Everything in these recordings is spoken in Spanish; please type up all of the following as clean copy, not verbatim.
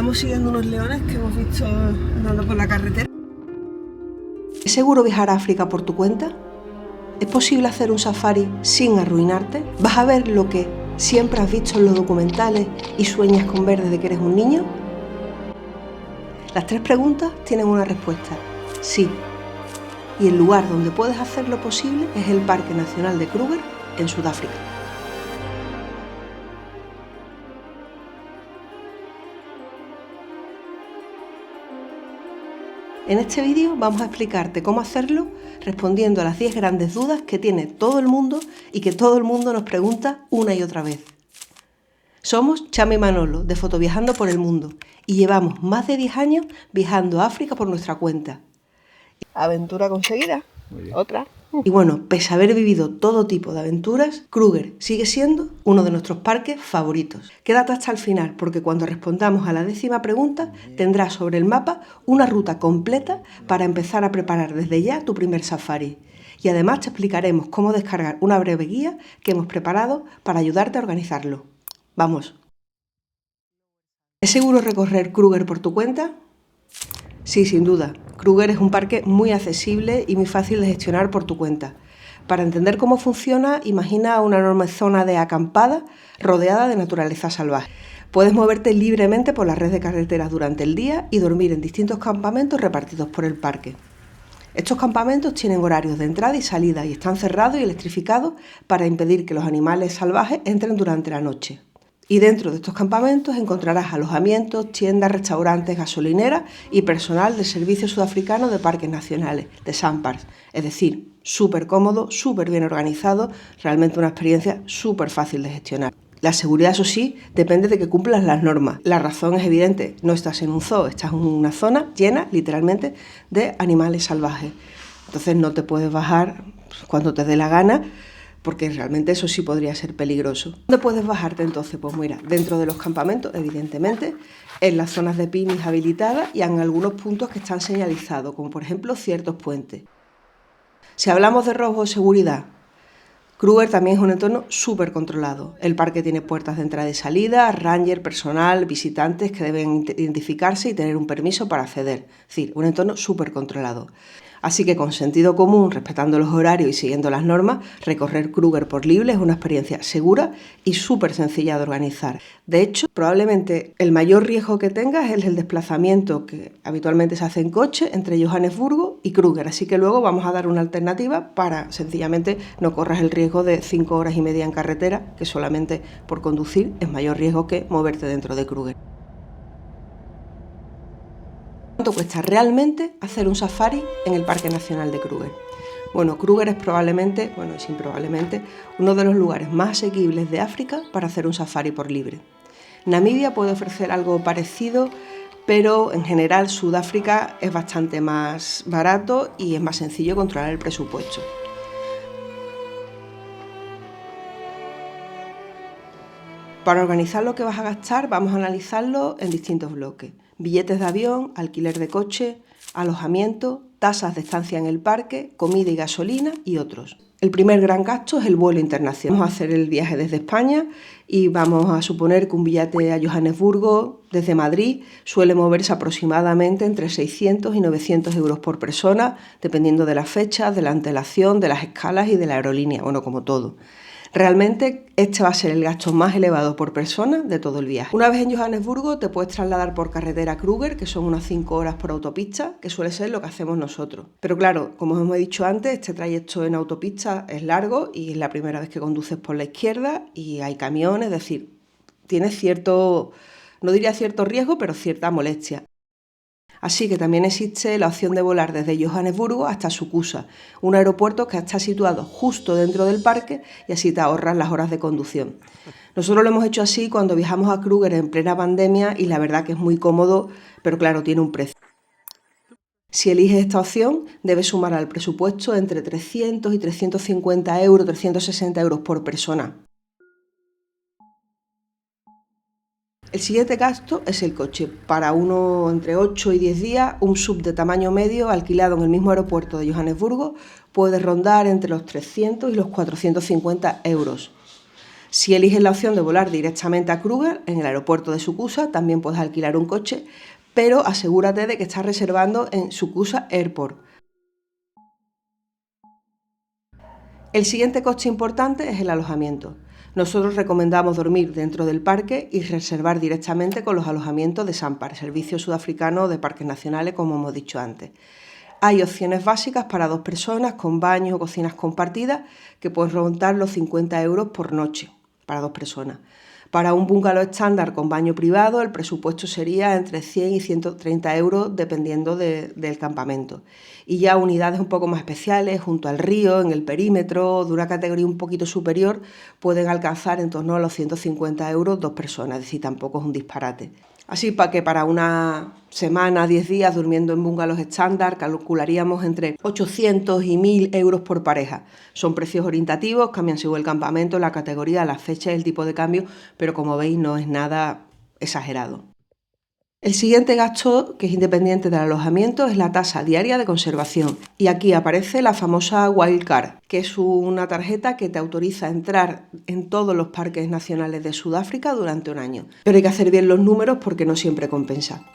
Estamos siguiendo unos leones que hemos visto andando por la carretera. ¿Es seguro viajar a África por tu cuenta? ¿Es posible hacer un safari sin arruinarte? ¿Vas a ver lo que siempre has visto en los documentales y sueñas con ver desde que eres un niño? Las tres preguntas tienen una respuesta: sí. Y el lugar donde puedes hacerlo posible es el Parque Nacional de Kruger, en Sudáfrica. En este vídeo vamos a explicarte cómo hacerlo respondiendo a las 10 grandes dudas que tiene todo el mundo y que todo el mundo nos pregunta una y otra vez. Somos Chama y Manolo, de Fotoviajando por el Mundo, y llevamos más de 10 años viajando a África por nuestra cuenta. Aventura conseguida. Otra. Y bueno, pese a haber vivido todo tipo de aventuras, Kruger sigue siendo uno de nuestros parques favoritos. Quédate hasta el final, porque cuando respondamos a la 10ª pregunta tendrás sobre el mapa una ruta completa para empezar a preparar desde ya tu primer safari. Y además te explicaremos cómo descargar una breve guía que hemos preparado para ayudarte a organizarlo. ¡Vamos! ¿Es seguro recorrer Kruger por tu cuenta? Sí, sin duda. Kruger es un parque muy accesible y muy fácil de gestionar por tu cuenta. Para entender cómo funciona, imagina una enorme zona de acampada rodeada de naturaleza salvaje. Puedes moverte libremente por la red de carreteras durante el día y dormir en distintos campamentos repartidos por el parque. Estos campamentos tienen horarios de entrada y salida y están cerrados y electrificados para impedir que los animales salvajes entren durante la noche. Y dentro de estos campamentos encontrarás alojamientos, tiendas, restaurantes, gasolineras y personal del Servicio Sudafricano de Parques Nacionales, de SANParks. Es decir, súper cómodo, súper bien organizado, realmente una experiencia súper fácil de gestionar. La seguridad, eso sí, depende de que cumplas las normas. La razón es evidente, no estás en un zoo, estás en una zona llena, literalmente, de animales salvajes. Entonces no te puedes bajar cuando te dé la gana, porque realmente eso sí podría ser peligroso. ¿Dónde puedes bajarte entonces? Pues mira, dentro de los campamentos, evidentemente, en las zonas de picnic habilitadas y en algunos puntos que están señalizados, como por ejemplo ciertos puentes. Si hablamos de robo o seguridad, Kruger también es un entorno súper controlado. El parque tiene puertas de entrada y salida, ranger, personal, visitantes que deben identificarse y tener un permiso para acceder. Es decir, un entorno súper controlado. Así que con sentido común, respetando los horarios y siguiendo las normas, recorrer Kruger por libre es una experiencia segura y súper sencilla de organizar. De hecho, probablemente el mayor riesgo que tengas es el desplazamiento que habitualmente se hace en coche entre Johannesburgo y Kruger. Así que luego vamos a dar una alternativa para sencillamente no corras el riesgo de 5 horas y media en carretera, que solamente por conducir es mayor riesgo que moverte dentro de Kruger. ¿Cuánto cuesta realmente hacer un safari en el Parque Nacional de Kruger? Bueno, Kruger es probablemente, uno de los lugares más asequibles de África para hacer un safari por libre. Namibia puede ofrecer algo parecido, pero en general Sudáfrica es bastante más barato y es más sencillo controlar el presupuesto. Para organizar lo que vas a gastar, vamos a analizarlo en distintos bloques: billetes de avión, alquiler de coche, alojamiento, tasas de estancia en el parque, comida y gasolina y otros. El primer gran gasto es el vuelo internacional. Vamos a hacer el viaje desde España y vamos a suponer que un billete a Johannesburgo desde Madrid suele moverse aproximadamente entre 600 y 900 euros por persona, dependiendo de las fechas, de la antelación, de las escalas y de la aerolínea, bueno, como todo. Realmente este va a ser el gasto más elevado por persona de todo el viaje. Una vez en Johannesburgo te puedes trasladar por carretera a Kruger, que son unas 5 horas por autopista, que suele ser lo que hacemos nosotros. Pero claro, como os hemos dicho antes, este trayecto en autopista es largo y es la primera vez que conduces por la izquierda y hay camiones, es decir, tiene cierto, no diría cierto riesgo, pero cierta molestia. Así que también existe la opción de volar desde Johannesburgo hasta Sukusa, un aeropuerto que está situado justo dentro del parque y así te ahorras las horas de conducción. Nosotros lo hemos hecho así cuando viajamos a Kruger en plena pandemia y la verdad que es muy cómodo, pero claro, tiene un precio. Si eliges esta opción, debes sumar al presupuesto entre 300 y 350 euros, 360 euros por persona. El siguiente gasto es el coche. Para uno entre 8 y 10 días, un sub de tamaño medio alquilado en el mismo aeropuerto de Johannesburgo puede rondar entre los 300 y los 450 euros. Si eliges la opción de volar directamente a Kruger, en el aeropuerto de Sukusa también puedes alquilar un coche, pero asegúrate de que estás reservando en Sukusa Airport. El siguiente coste importante es el alojamiento. Nosotros recomendamos dormir dentro del parque y reservar directamente con los alojamientos de SAMPAR, Servicio Sudafricano de Parques Nacionales, como hemos dicho antes. Hay opciones básicas para 2 personas con baños o cocinas compartidas que pueden rondar los 50 € por noche para 2 personas. Para un bungalow estándar con baño privado el presupuesto sería entre 100 y 130 € dependiendo del campamento. Y ya unidades un poco más especiales, junto al río, en el perímetro, de una categoría un poquito superior, pueden alcanzar en torno a los 150 € 2 personas, es decir, tampoco es un disparate. Así que para una semana, 10 días durmiendo en bungalows estándar, calcularíamos entre 800 y 1000 € por pareja. Son precios orientativos, cambian según el campamento, la categoría, la fecha y el tipo de cambio, pero como veis no es nada exagerado. El siguiente gasto, que es independiente del alojamiento, es la tasa diaria de conservación. Y aquí aparece la famosa Wildcard, que es una tarjeta que te autoriza a entrar en todos los parques nacionales de Sudáfrica durante un año. Pero hay que hacer bien los números porque no siempre compensa.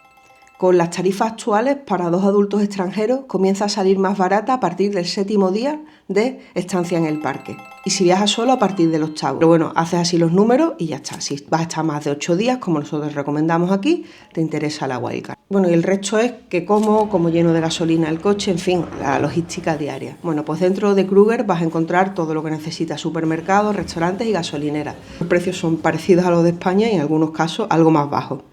Con las tarifas actuales, para 2 adultos extranjeros comienza a salir más barata a partir del 7º día de estancia en el parque. Y si viajas solo, a partir del 8º. Pero bueno, haces así los números y ya está. Si vas a estar más de 8 días, como nosotros recomendamos aquí, te interesa la Wildcard. Bueno, y el resto es que como lleno de gasolina el coche, en fin, la logística diaria. Bueno, pues dentro de Kruger vas a encontrar todo lo que necesitas: supermercados, restaurantes y gasolineras. Los precios son parecidos a los de España y en algunos casos algo más bajos.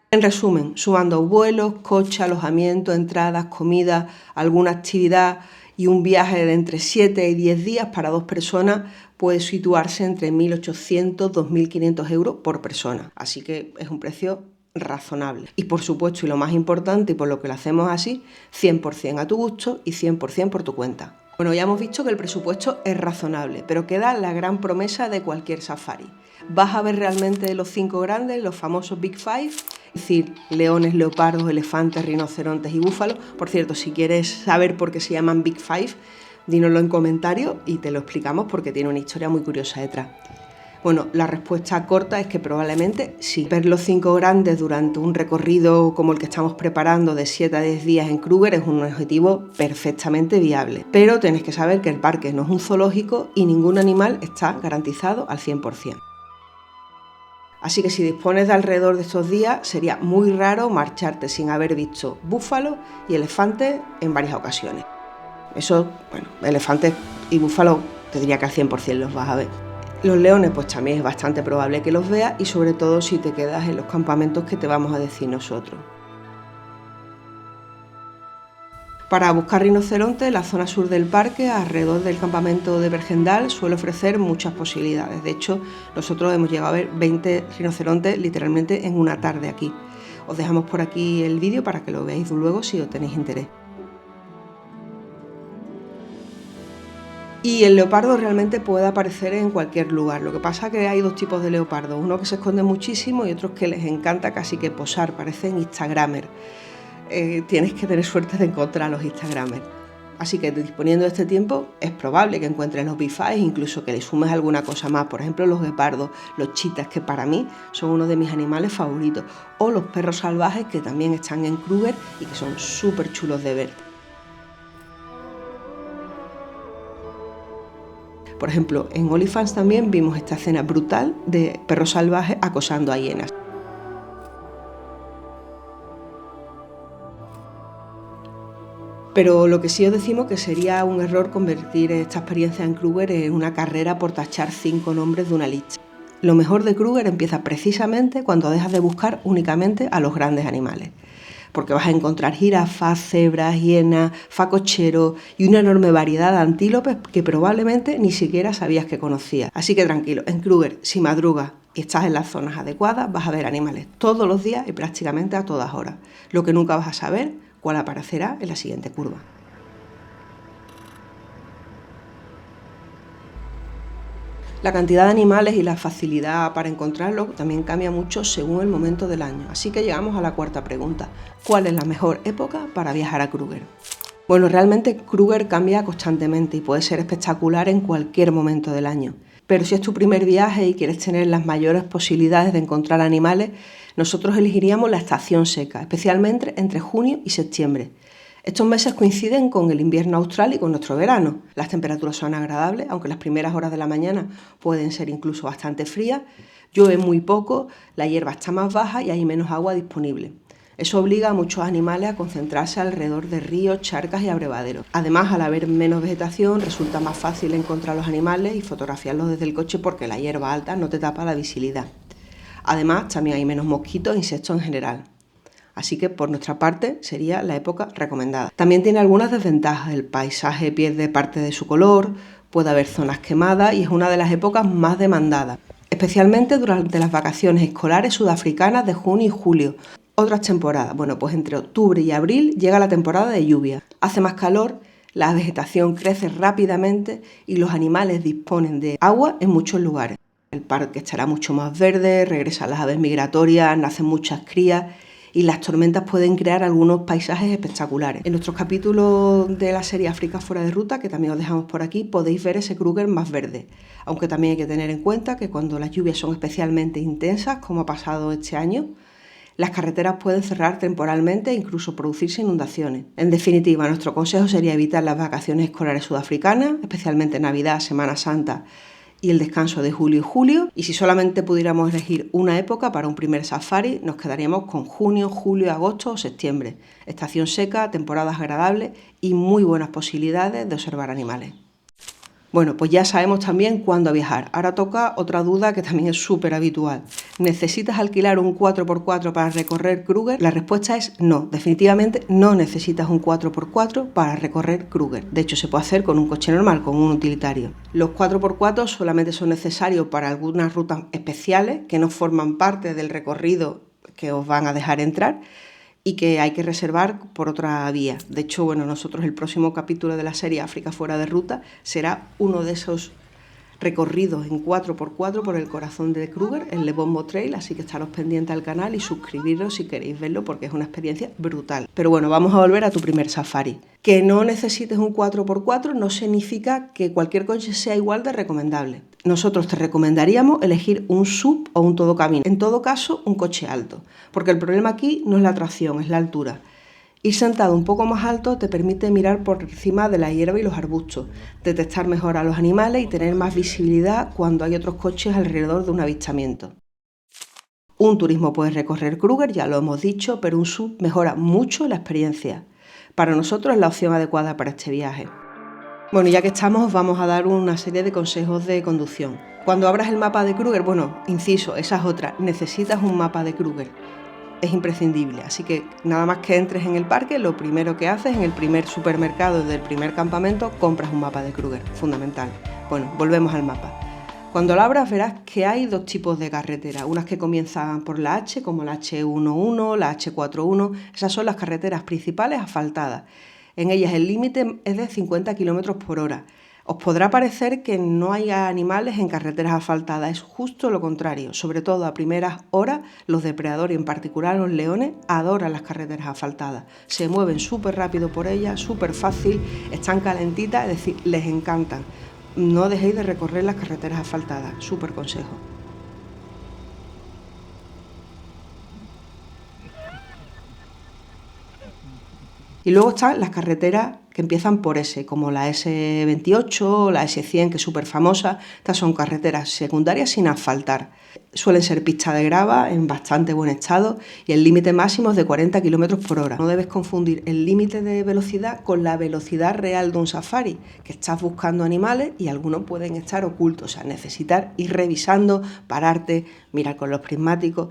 En resumen, sumando vuelos, coche, alojamiento, entradas, comida, alguna actividad y un viaje de entre 7 y 10 días para 2 personas puede situarse entre 1.800 y 2.500 € por persona. Así que es un precio razonable. Y por supuesto, y lo más importante, y por lo que lo hacemos así, 100% a tu gusto y 100% por tu cuenta. Bueno, ya hemos visto que el presupuesto es razonable, pero queda la gran promesa de cualquier safari. Vas a ver realmente los 5 grandes, los famosos Big Five, es decir, leones, leopardos, elefantes, rinocerontes y búfalos. Por cierto, si quieres saber por qué se llaman Big Five, dínoslo en comentarios y te lo explicamos porque tiene una historia muy curiosa detrás. Bueno, la respuesta corta es que probablemente sí. Ver los 5 grandes durante un recorrido como el que estamos preparando de 7 a 10 días en Kruger es un objetivo perfectamente viable. Pero tenéis que saber que el parque no es un zoológico y ningún animal está garantizado al 100%. Así que si dispones de alrededor de estos días, sería muy raro marcharte sin haber visto búfalos y elefantes en varias ocasiones. Eso, bueno, elefantes y búfalos te diría que al 100% los vas a ver. Los leones pues también es bastante probable que los veas y sobre todo si te quedas en los campamentos que te vamos a decir nosotros. Para buscar rinocerontes, la zona sur del parque, alrededor del campamento de Bergendal, suele ofrecer muchas posibilidades. De hecho, nosotros hemos llegado a ver 20 rinocerontes literalmente en una tarde aquí. Os dejamos por aquí el vídeo para que lo veáis luego si os tenéis interés. Y el leopardo realmente puede aparecer en cualquier lugar. Lo que pasa es que hay 2 tipos de leopardo, uno que se esconde muchísimo y otros que les encanta casi que posar, parecen instagramers. Tienes que tener suerte de encontrar a los instagramers. Así que disponiendo de este tiempo es probable que encuentres los Big Five, incluso que le sumes alguna cosa más, por ejemplo los guepardos, los chitas, que para mí son uno de mis animales favoritos, o los perros salvajes que también están en Kruger y que son súper chulos de ver. Por ejemplo, en Olifants también vimos esta escena brutal de perros salvajes acosando a hienas. Pero lo que sí os decimos que sería un error convertir esta experiencia en Kruger en una carrera por tachar 5 nombres de una lista. Lo mejor de Kruger empieza precisamente cuando dejas de buscar únicamente a los grandes animales. Porque vas a encontrar jirafas, cebras, hienas, facocheros y una enorme variedad de antílopes que probablemente ni siquiera sabías que conocías. Así que tranquilo, en Kruger, si madrugas y estás en las zonas adecuadas, vas a ver animales todos los días y prácticamente a todas horas. Lo que nunca vas a saber, cuál aparecerá en la siguiente curva. La cantidad de animales y la facilidad para encontrarlos también cambia mucho según el momento del año. Así que llegamos a la cuarta pregunta. ¿Cuál es la mejor época para viajar a Kruger? Bueno, realmente Kruger cambia constantemente y puede ser espectacular en cualquier momento del año. Pero si es tu primer viaje y quieres tener las mayores posibilidades de encontrar animales, nosotros elegiríamos la estación seca, especialmente entre junio y septiembre. Estos meses coinciden con el invierno austral y con nuestro verano. Las temperaturas son agradables, aunque las primeras horas de la mañana pueden ser incluso bastante frías. Llueve muy poco, la hierba está más baja y hay menos agua disponible. Eso obliga a muchos animales a concentrarse alrededor de ríos, charcas y abrevaderos. Además, al haber menos vegetación, resulta más fácil encontrar los animales y fotografiarlos desde el coche porque la hierba alta no te tapa la visibilidad. Además, también hay menos mosquitos e insectos en general. Así que, por nuestra parte, sería la época recomendada. También tiene algunas desventajas. El paisaje pierde parte de su color, puede haber zonas quemadas y es una de las épocas más demandadas, especialmente durante las vacaciones escolares sudafricanas de junio y julio. Otras temporadas, bueno, pues entre octubre y abril llega la temporada de lluvia. Hace más calor, la vegetación crece rápidamente y los animales disponen de agua en muchos lugares. El parque estará mucho más verde, regresan las aves migratorias, nacen muchas crías y las tormentas pueden crear algunos paisajes espectaculares. En nuestros capítulos de la serie África fuera de ruta, que también os dejamos por aquí, podéis ver ese Kruger más verde. Aunque también hay que tener en cuenta que cuando las lluvias son especialmente intensas, como ha pasado este año, las carreteras pueden cerrar temporalmente e incluso producirse inundaciones. En definitiva, nuestro consejo sería evitar las vacaciones escolares sudafricanas, especialmente Navidad, Semana Santa y el descanso de julio y julio. Y si solamente pudiéramos elegir una época para un primer safari, nos quedaríamos con junio, julio, agosto o septiembre. Estación seca, temporadas agradables y muy buenas posibilidades de observar animales. Bueno, pues ya sabemos también cuándo viajar. Ahora toca otra duda que también es súper habitual. ¿Necesitas alquilar un 4x4 para recorrer Kruger? La respuesta es no. Definitivamente no necesitas un 4x4 para recorrer Kruger. De hecho, se puede hacer con un coche normal, con un utilitario. Los 4x4 solamente son necesarios para algunas rutas especiales que no forman parte del recorrido que os van a dejar entrar y que hay que reservar por otra vía. De hecho, bueno, nosotros el próximo capítulo de la serie África fuera de ruta será uno de esos recorridos en 4x4 por el corazón de Kruger, el Lebombo Trail, así que estaros pendientes al canal y suscribiros si queréis verlo porque es una experiencia brutal. Pero bueno, vamos a volver a tu primer safari. Que no necesites un 4x4 no significa que cualquier coche sea igual de recomendable. Nosotros te recomendaríamos elegir un SUV o un todocamino. En todo caso, un coche alto, porque el problema aquí no es la tracción, es la altura. Ir sentado un poco más alto te permite mirar por encima de la hierba y los arbustos, detectar mejor a los animales y tener más visibilidad cuando hay otros coches alrededor de un avistamiento. Un turismo puede recorrer Kruger, ya lo hemos dicho, pero un SUV mejora mucho la experiencia. Para nosotros es la opción adecuada para este viaje. Bueno, ya que estamos, os vamos a dar una serie de consejos de conducción. Cuando abras el mapa de Kruger, bueno, inciso, esa es otra, necesitas un mapa de Kruger. Es imprescindible, así que nada más que entres en el parque, lo primero que haces en el primer supermercado del primer campamento, compras un mapa de Kruger, fundamental. Bueno, volvemos al mapa. Cuando lo abras verás que hay dos tipos de carretera, unas que comienzan por la H, como la H11, la H41, esas son las carreteras principales asfaltadas. En ellas el límite es de 50 km por hora. Os podrá parecer que no haya animales en carreteras asfaltadas, es justo lo contrario. Sobre todo a primeras horas, los depredadores, y en particular los leones, adoran las carreteras asfaltadas. Se mueven súper rápido por ellas, súper fácil, están calentitas, es decir, les encantan. No dejéis de recorrer las carreteras asfaltadas, súper consejo. Y luego están las carreteras que empiezan por S, como la S28, la S100, que es súper famosa. Estas son carreteras secundarias sin asfaltar. Suelen ser pistas de grava en bastante buen estado y el límite máximo es de 40 km por hora. No debes confundir el límite de velocidad con la velocidad real de un safari, que estás buscando animales y algunos pueden estar ocultos, o sea, necesitar ir revisando, pararte, mirar con los prismáticos.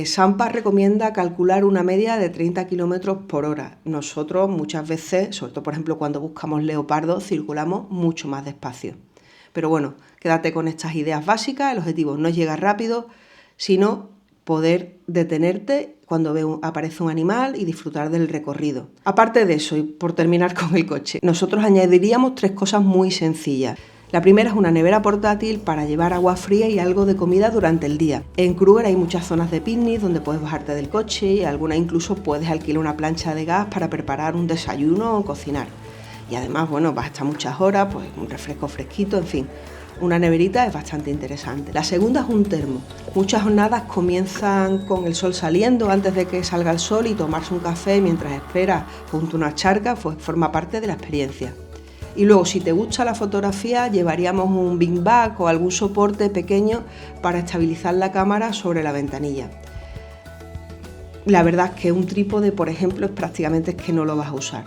Sampa recomienda calcular una media de 30 km por hora. Nosotros muchas veces, sobre todo por ejemplo cuando buscamos leopardos, circulamos mucho más despacio. Pero bueno, quédate con estas ideas básicas. El objetivo no es llegar rápido, sino poder detenerte cuando aparece un animal y disfrutar del recorrido. Aparte de eso, y por terminar con el coche, nosotros añadiríamos 3 cosas muy sencillas. La primera es una nevera portátil para llevar agua fría y algo de comida durante el día. En Kruger hay muchas zonas de picnic donde puedes bajarte del coche y algunas incluso puedes alquilar una plancha de gas para preparar un desayuno o cocinar. Y además, bueno, vas a estar muchas horas, pues un refresco fresquito, en fin. Una neverita es bastante interesante. La segunda es un termo. Muchas jornadas comienzan con el sol saliendo antes de que salga el sol y tomarse un café mientras espera junto a una charca, pues forma parte de la experiencia. Y luego, si te gusta la fotografía, llevaríamos un bean bag o algún soporte pequeño para estabilizar la cámara sobre la ventanilla. La verdad es que un trípode, por ejemplo, prácticamente es que no lo vas a usar.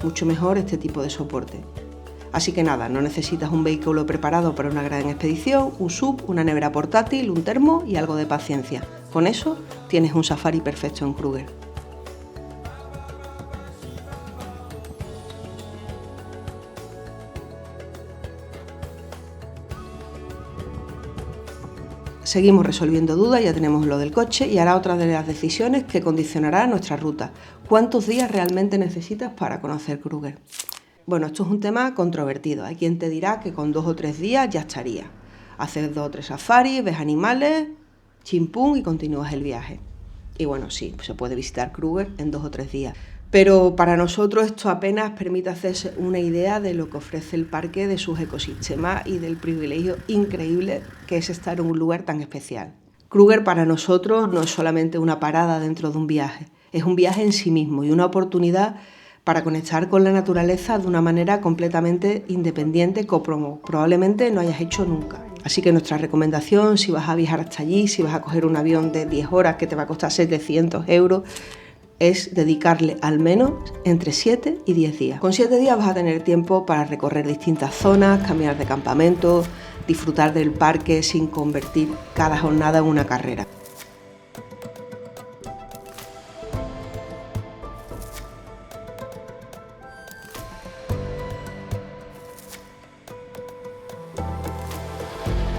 Mucho mejor este tipo de soporte. Así que nada, no necesitas un vehículo preparado para una gran expedición, un SUV, una nevera portátil, un termo y algo de paciencia. Con eso tienes un safari perfecto en Kruger. Seguimos resolviendo dudas, ya tenemos lo del coche y ahora otra de las decisiones que condicionará nuestra ruta. ¿Cuántos días realmente necesitas para conocer Kruger? Bueno, esto es un tema controvertido. Hay quien te dirá que con 2 o 3 días ya estaría. Haces 2 o 3 safaris, ves animales, chimpún y continúas el viaje. Y bueno, sí, se puede visitar Kruger en 2 o 3 días. Pero para nosotros esto apenas permite hacerse una idea de lo que ofrece el parque, de sus ecosistemas y del privilegio increíble que es estar en un lugar tan especial. Kruger para nosotros no es solamente una parada dentro de un viaje, es un viaje en sí mismo y una oportunidad para conectar con la naturaleza de una manera completamente independiente que probablemente no hayas hecho nunca. Así que nuestra recomendación, si vas a viajar hasta allí, si vas a coger un avión de 10 horas que te va a costar 700 euros, es dedicarle al menos entre 7 y 10 días. Con 7 días vas a tener tiempo para recorrer distintas zonas, cambiar de campamento, disfrutar del parque sin convertir cada jornada en una carrera.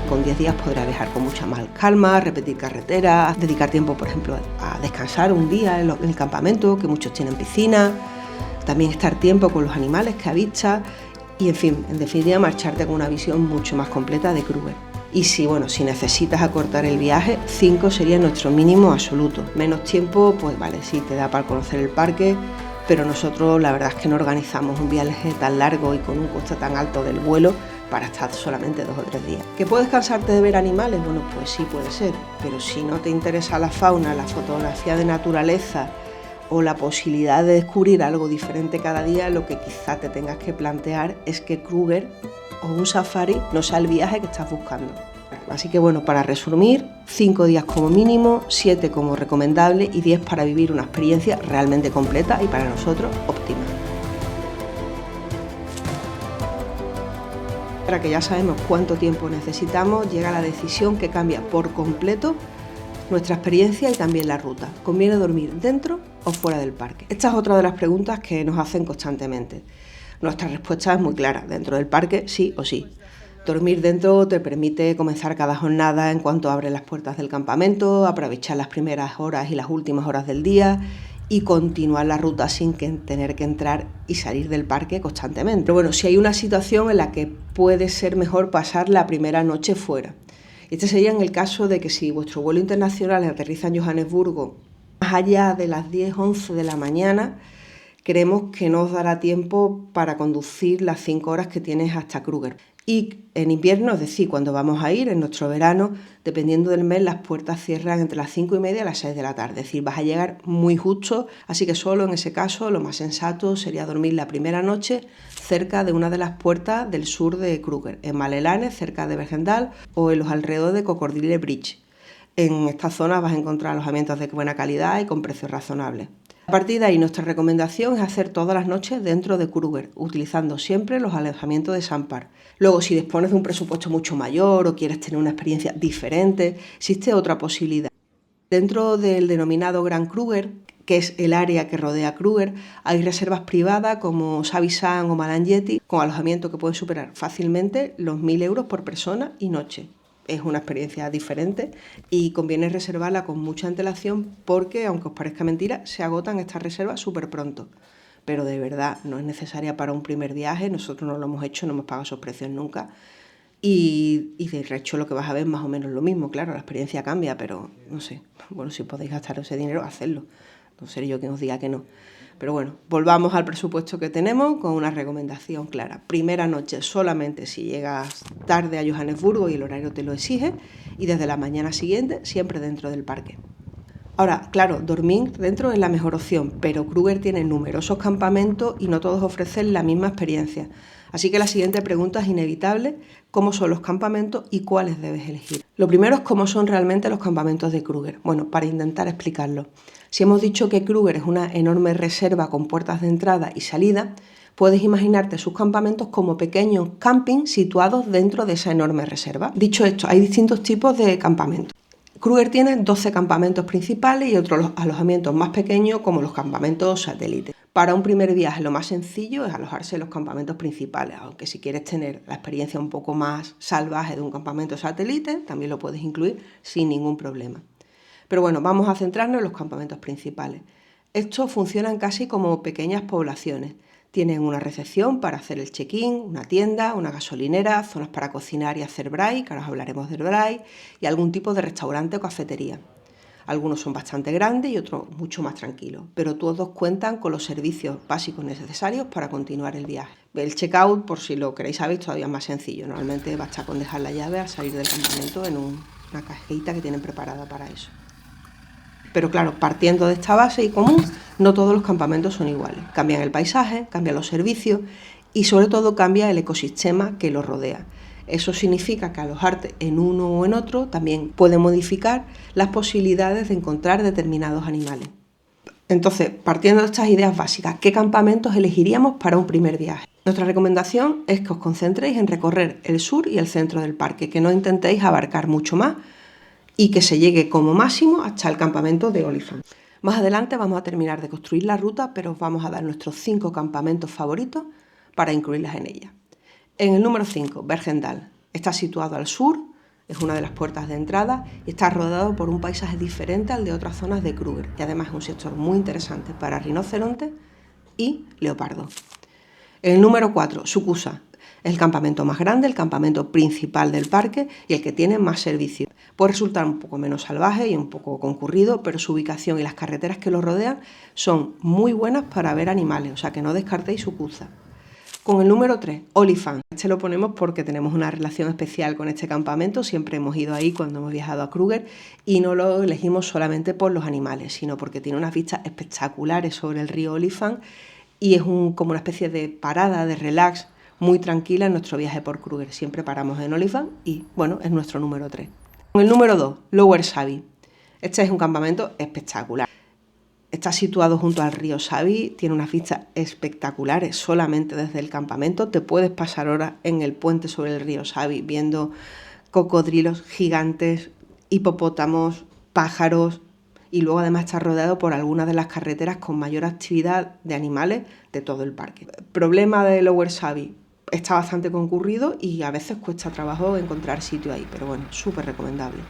Con 10 días podrás viajar con mucha más calma, repetir carreteras, dedicar tiempo, por ejemplo, a descansar un día en el campamento, que muchos tienen piscina, también estar tiempo con los animales que avistas y, en definitiva, marcharte con una visión mucho más completa de Kruger. Y si necesitas acortar el viaje, 5 sería nuestro mínimo absoluto. Menos tiempo, pues vale, sí, te da para conocer el parque, pero nosotros la verdad es que no organizamos un viaje tan largo y con un coste tan alto del vuelo para estar solamente 2 o 3 días. ¿Que puedes cansarte de ver animales? Bueno, pues sí puede ser, pero si no te interesa la fauna, la fotografía de naturaleza o la posibilidad de descubrir algo diferente cada día, lo que quizá te tengas que plantear es que Kruger o un safari no sea el viaje que estás buscando. Así que para resumir, 5 días como mínimo, 7 como recomendable y 10 para vivir una experiencia realmente completa y para nosotros óptima. Ahora que ya sabemos cuánto tiempo necesitamos, llega la decisión que cambia por completo nuestra experiencia y también la ruta. ¿Conviene dormir dentro o fuera del parque? Esta es otra de las preguntas que nos hacen constantemente. Nuestra respuesta es muy clara: dentro del parque sí o sí. Dormir dentro te permite comenzar cada jornada en cuanto abren las puertas del campamento, aprovechar las primeras horas y las últimas horas del día y continuar la ruta sin tener que entrar y salir del parque constantemente. Pero si hay una situación en la que puede ser mejor pasar la primera noche fuera. Este sería en el caso de que si vuestro vuelo internacional aterriza en Johannesburgo más allá de las 10-11 de la mañana, creemos que no os dará tiempo para conducir las 5 horas que tienes hasta Kruger. Y en invierno, es decir, cuando vamos a ir, en nuestro verano, dependiendo del mes, las puertas cierran entre las 5:30 y las 6 de la tarde. Es decir, vas a llegar muy justo, así que solo en ese caso lo más sensato sería dormir la primera noche cerca de una de las puertas del sur de Kruger, en Malelane, cerca de Bergendal, o en los alrededores de Cocodrile Bridge. En esta zona vas a encontrar alojamientos de buena calidad y con precios razonables. A partir de ahí, nuestra recomendación es hacer todas las noches dentro de Kruger, utilizando siempre los alojamientos de Sampar. Luego, si dispones de un presupuesto mucho mayor o quieres tener una experiencia diferente, existe otra posibilidad. Dentro del denominado Gran Kruger, que es el área que rodea Kruger, hay reservas privadas como Savisan o Malangeti, con alojamiento que pueden superar fácilmente los 1.000 euros por persona y noche. Es una experiencia diferente y conviene reservarla con mucha antelación porque, aunque os parezca mentira, se agotan estas reservas súper pronto. Pero de verdad no es necesaria para un primer viaje, nosotros no lo hemos hecho, no hemos pagado esos precios nunca. Y de hecho lo que vas a ver es más o menos lo mismo, claro, la experiencia cambia, pero no sé, si podéis gastar ese dinero, hacedlo. no seré yo quien os diga que no. Pero bueno, volvamos al presupuesto que tenemos con una recomendación clara. Primera noche solamente si llegas tarde a Johannesburgo y el horario te lo exige, y desde la mañana siguiente siempre dentro del parque. Ahora, claro, dormir dentro es la mejor opción, pero Kruger tiene numerosos campamentos y no todos ofrecen la misma experiencia. Así que la siguiente pregunta es inevitable: ¿cómo son los campamentos y cuáles debes elegir? Lo primero es cómo son realmente los campamentos de Kruger. Bueno, para intentar explicarlo. Si hemos dicho que Kruger es una enorme reserva con puertas de entrada y salida, puedes imaginarte sus campamentos como pequeños campings situados dentro de esa enorme reserva. Dicho esto, hay distintos tipos de campamentos. Kruger tiene 12 campamentos principales y otros alojamientos más pequeños como los campamentos satélites. Para un primer viaje lo más sencillo es alojarse en los campamentos principales, aunque si quieres tener la experiencia un poco más salvaje de un campamento satélite, también lo puedes incluir sin ningún problema. Pero bueno, vamos a centrarnos en los campamentos principales. Estos funcionan casi como pequeñas poblaciones. Tienen una recepción para hacer el check-in, una tienda, una gasolinera, zonas para cocinar y hacer braai, que ahora os hablaremos del braai, y algún tipo de restaurante o cafetería. Algunos son bastante grandes y otros mucho más tranquilos, pero todos cuentan con los servicios básicos necesarios para continuar el viaje. El check-out, por si lo queréis saber, todavía es más sencillo. Normalmente basta con dejar la llave al salir del campamento en una cajita que tienen preparada para eso. Pero claro, partiendo de esta base y común, no todos los campamentos son iguales. Cambian el paisaje, cambian los servicios y sobre todo cambia el ecosistema que los rodea. Eso significa que alojarte en uno o en otro también puede modificar las posibilidades de encontrar determinados animales. Entonces, partiendo de estas ideas básicas, ¿qué campamentos elegiríamos para un primer viaje? Nuestra recomendación es que os concentréis en recorrer el sur y el centro del parque, que no intentéis abarcar mucho más y que se llegue como máximo hasta el campamento de Oliphant. Más adelante vamos a terminar de construir la ruta, pero os vamos a dar nuestros 5 campamentos favoritos para incluirlas en ella. En el número 5, Bergendal. Está situado al sur, es una de las puertas de entrada y está rodeado por un paisaje diferente al de otras zonas de Kruger, y además es un sector muy interesante para rinocerontes y leopardos. En el número 4, Sukusa. Es el campamento más grande, el campamento principal del parque y el que tiene más servicios. Puede resultar un poco menos salvaje y un poco concurrido, pero su ubicación y las carreteras que lo rodean son muy buenas para ver animales, o sea que no descartéis Sukusa. Con el número 3, Oliphant. Este lo ponemos porque tenemos una relación especial con este campamento, siempre hemos ido ahí cuando hemos viajado a Kruger y no lo elegimos solamente por los animales, sino porque tiene unas vistas espectaculares sobre el río Oliphant y es como una especie de parada, de relax, muy tranquila en nuestro viaje por Kruger. Siempre paramos en Oliphant y, bueno, es nuestro número 3. Con el número 2, Lower Sabi. Este es un campamento espectacular. Está situado junto al río Sabi, tiene unas vistas espectaculares solamente desde el campamento. Te puedes pasar horas en el puente sobre el río Sabi viendo cocodrilos gigantes, hipopótamos, pájaros, y luego además está rodeado por algunas de las carreteras con mayor actividad de animales de todo el parque. El problema de Lower Sabi: está bastante concurrido y a veces cuesta trabajo encontrar sitio ahí, pero bueno, súper recomendable.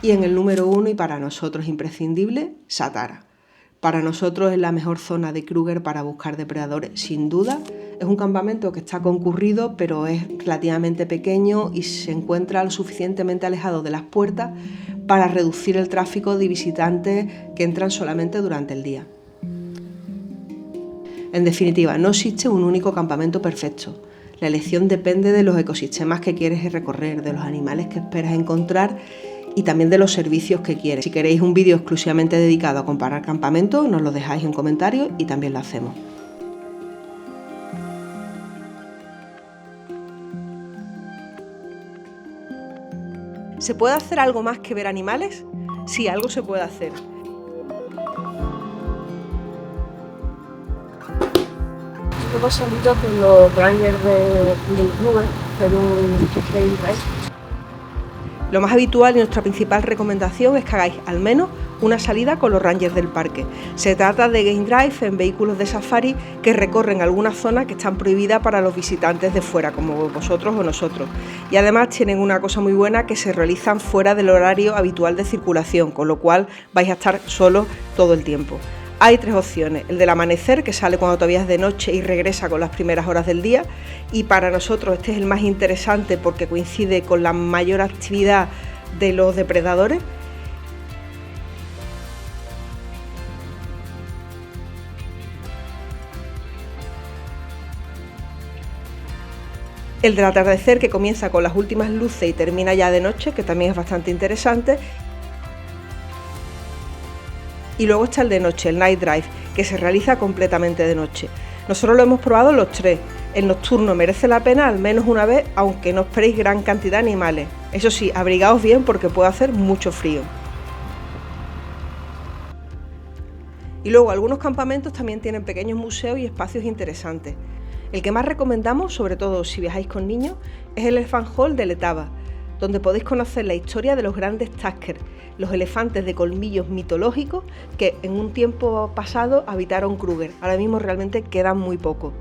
Y en el número 1, y para nosotros imprescindible, Satara. Para nosotros es la mejor zona de Kruger para buscar depredadores, sin duda. Es un campamento que está concurrido, pero es relativamente pequeño y se encuentra lo suficientemente alejado de las puertas para reducir el tráfico de visitantes que entran solamente durante el día. En definitiva, no existe un único campamento perfecto. La elección depende de los ecosistemas que quieres recorrer, de los animales que esperas encontrar y también de los servicios que quieres. Si queréis un vídeo exclusivamente dedicado a comparar campamentos, nos lo dejáis en comentarios y también lo hacemos. ¿Se puede hacer algo más que ver animales? Sí, algo se puede hacer. Luego salido con los rangers de Kruger, pero un Lo más habitual y nuestra principal recomendación es que hagáis al menos una salida con los rangers del parque. Se trata de game drive en vehículos de safari que recorren algunas zonas que están prohibidas para los visitantes de fuera, como vosotros o nosotros. Y además tienen una cosa muy buena, que se realizan fuera del horario habitual de circulación, con lo cual vais a estar solos todo el tiempo. Hay 3 opciones: el del amanecer, que sale cuando todavía es de noche y regresa con las primeras horas del día, y para nosotros este es el más interesante porque coincide con la mayor actividad de los depredadores. El del atardecer, que comienza con las últimas luces y termina ya de noche, que también es bastante interesante. Y luego está el de noche, el Night Drive, que se realiza completamente de noche. Nosotros lo hemos probado los tres. El nocturno merece la pena al menos una vez, aunque no esperéis gran cantidad de animales. Eso sí, abrigaos bien porque puede hacer mucho frío. Y luego algunos campamentos también tienen pequeños museos y espacios interesantes. El que más recomendamos, sobre todo si viajáis con niños, es el Elephant Hall de Letaba, donde podéis conocer la historia de los grandes Tusker, los elefantes de colmillos mitológicos que en un tiempo pasado habitaron Kruger. Ahora mismo realmente quedan muy pocos.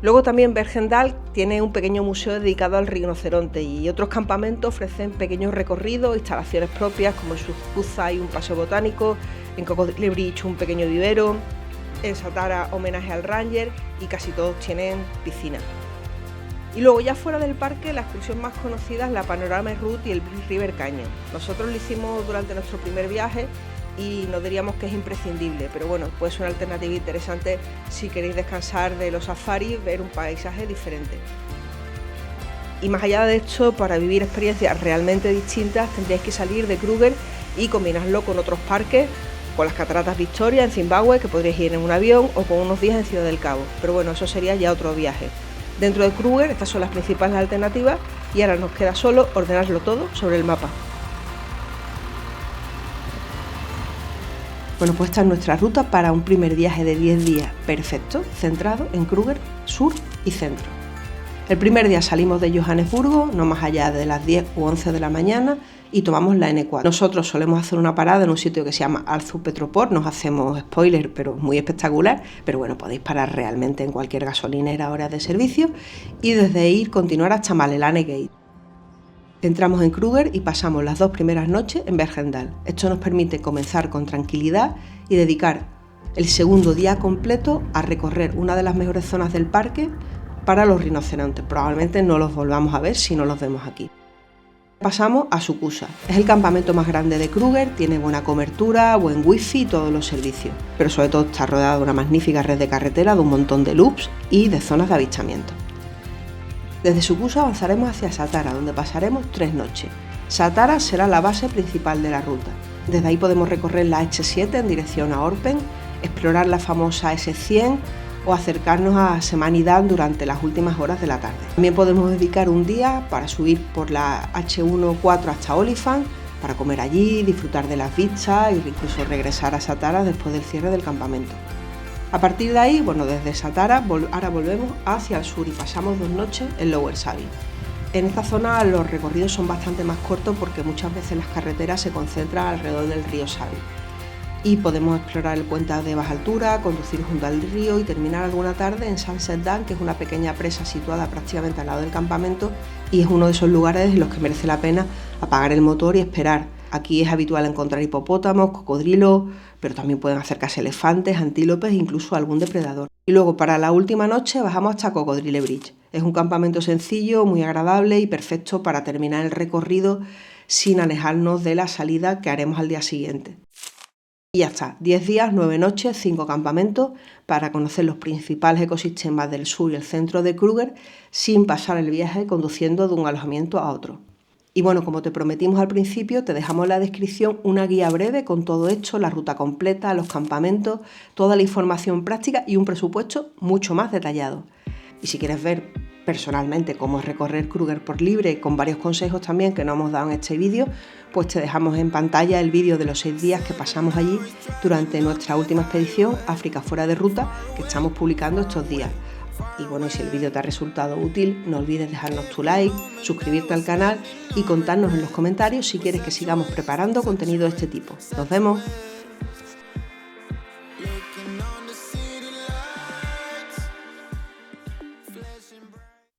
Luego también Bergendal tiene un pequeño museo dedicado al rinoceronte y otros campamentos ofrecen pequeños recorridos, instalaciones propias, como en Suspuza hay un paseo botánico, en Cocodrilo Bridge un pequeño vivero, en Satara homenaje al Ranger y casi todos tienen piscina. Y luego ya fuera del parque, la excursión más conocida es la Panorama Route y el Big River Canyon. Nosotros lo hicimos durante nuestro primer viaje y no diríamos que es imprescindible, pero bueno, puede ser una alternativa interesante si queréis descansar de los safaris, ver un paisaje diferente. Y más allá de esto, para vivir experiencias realmente distintas, tendríais que salir de Kruger y combinarlo con otros parques, con las Cataratas Victoria en Zimbabue, que podríais ir en un avión, o con unos días en Ciudad del Cabo, pero bueno, eso sería ya otro viaje. Dentro de Kruger, estas son las principales alternativas y ahora nos queda solo ordenarlo todo sobre el mapa. Bueno, pues esta es nuestra ruta para un primer viaje de 10 días perfecto, centrado en Kruger, sur y centro. El primer día salimos de Johannesburgo, no más allá de las 10 u 11 de la mañana, y tomamos la N4. Nosotros solemos hacer una parada en un sitio que se llama Alzu Petroport, nos hacemos spoiler, pero muy espectacular, pero bueno, podéis parar realmente en cualquier gasolinera a horas de servicio, y desde ahí continuar hasta Malelane Gate. Entramos en Kruger y pasamos las 2 primeras noches en Bergendal. Esto nos permite comenzar con tranquilidad y dedicar el segundo día completo a recorrer una de las mejores zonas del parque para los rinocerontes. Probablemente no los volvamos a ver si no los vemos aquí. Pasamos a Sukusa. Es el campamento más grande de Kruger, tiene buena cobertura, buen wifi y todos los servicios, pero sobre todo está rodeado de una magnífica red de carretera, de un montón de loops y de zonas de avistamiento. Desde Sukusa avanzaremos hacia Satara, donde pasaremos 3 noches. Satara será la base principal de la ruta. Desde ahí podemos recorrer la H7 en dirección a Orpen, explorar la famosa S100 o acercarnos a Semanidad durante las últimas horas de la tarde. También podemos dedicar un día para subir por la H14 hasta Oliphant, para comer allí, disfrutar de las vistas e incluso regresar a Satara después del cierre del campamento. A partir de ahí, bueno, desde Satara ahora volvemos hacia el sur y pasamos 2 noches en Lower Sabi. En esta zona los recorridos son bastante más cortos porque muchas veces las carreteras se concentran alrededor del río Sabi. Y podemos explorar el puente de baja altura, conducir junto al río y terminar alguna tarde en Sunset Dam, que es una pequeña presa situada prácticamente al lado del campamento y es uno de esos lugares en los que merece la pena apagar el motor y esperar. Aquí es habitual encontrar hipopótamos, cocodrilos, pero también pueden acercarse elefantes, antílopes e incluso algún depredador. Y luego para la última noche bajamos hasta Cocodrilo Bridge. Es un campamento sencillo, muy agradable y perfecto para terminar el recorrido sin alejarnos de la salida que haremos al día siguiente. Y ya está, 10 días, 9 noches, 5 campamentos para conocer los principales ecosistemas del sur y el centro de Kruger sin pasar el viaje conduciendo de un alojamiento a otro. Y bueno, como te prometimos al principio, te dejamos en la descripción una guía breve con todo esto, la ruta completa, los campamentos, toda la información práctica y un presupuesto mucho más detallado. Y si quieres ver personalmente cómo es recorrer Kruger por libre, con varios consejos también que no hemos dado en este vídeo, pues te dejamos en pantalla el vídeo de los 6 días que pasamos allí durante nuestra última expedición África fuera de ruta, que estamos publicando estos días. Y bueno, si el vídeo te ha resultado útil, no olvides dejarnos tu like, suscribirte al canal y contarnos en los comentarios si quieres que sigamos preparando contenido de este tipo. ¡Nos vemos!